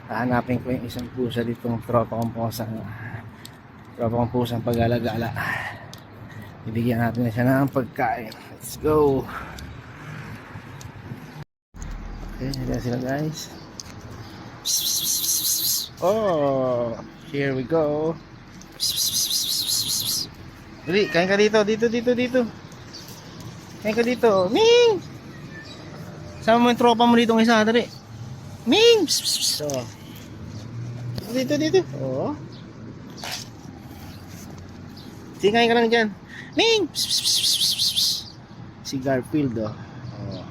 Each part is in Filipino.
Hahanapin ko yung isang pusa ditong tropa kong pusang pag-alagala. Ibigyan natin na siya ng pagkain. Let's go. Okay, hila sila guys. Oh, here we go. Dali, kain ka dito. Kain ka dito. Ming! Sama mo yung tropa mo dito ng isa, dali. Ming! So, dito. Oh. Sige, kain ka lang dyan. Ming! Si Garfield, oh. Oh.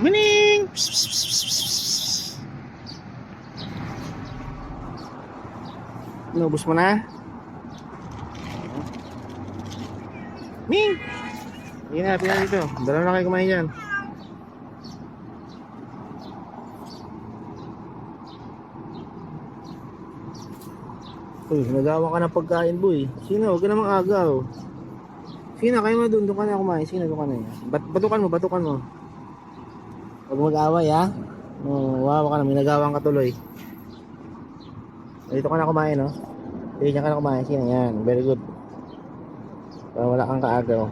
Mining! Inubos mo na? Ming! Sige na, pina dito. Dalawa na kayo kumain dyan. Uy, nagawa ka ng pagkain, boy. Sino? Huwag ka namang agaw. Sino? Kayo mo doon ka na kumain. Sino? Doon ka na yan. Batukan mo. Huwag mag-away, ha? Wawa ka na. May nagawang ka tuloy. Dito ka na kumain, no? Dito ka na kumain. Sino? Yan. Very good. Para wala kang kaagaw.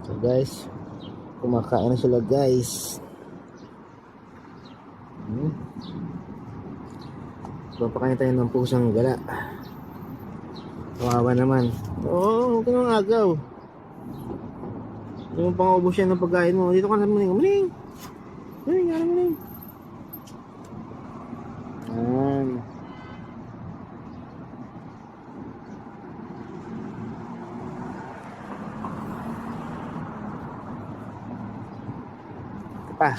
So, guys. Kumakain na sila, guys. Papakain tayo ng pusang gala. Kawawa naman. Oo, huwag ka nang agaw. Hindi mo pang ubos yan ng pagkain mo. Dito ka na muling. Muling! Ayan. Ito pa.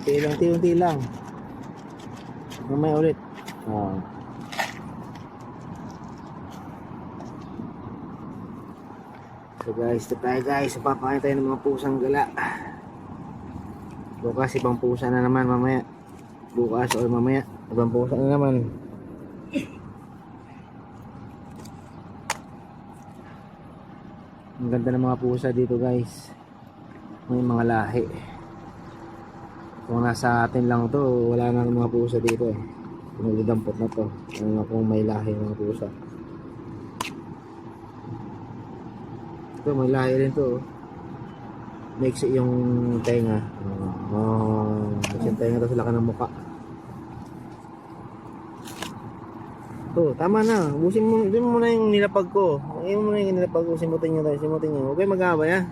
Unti lang. Mamaya ulit. Oh. So guys, ito tayo guys. Papakain tayo ng mga pusang gala. Bukas ibang pusa na naman mamaya. Bukas o mamaya ibang pusa na naman. Ang ganda ng mga pusa dito guys. May mga lahi. Kung nasa atin lang to, wala na mga pusa dito eh. Nagdampot na to. Ano kung may lahi ng mga pusa. Ito, may lahi rin to. Maiksi yung tenga. Maiksi yung tenga to sa laki ng mukha. Ito, tama na. Ubusin mo na yung nilapag ko. Ayaw mo na yung nilapag ko. Simutin nyo. Huwag kayo mag-away ha.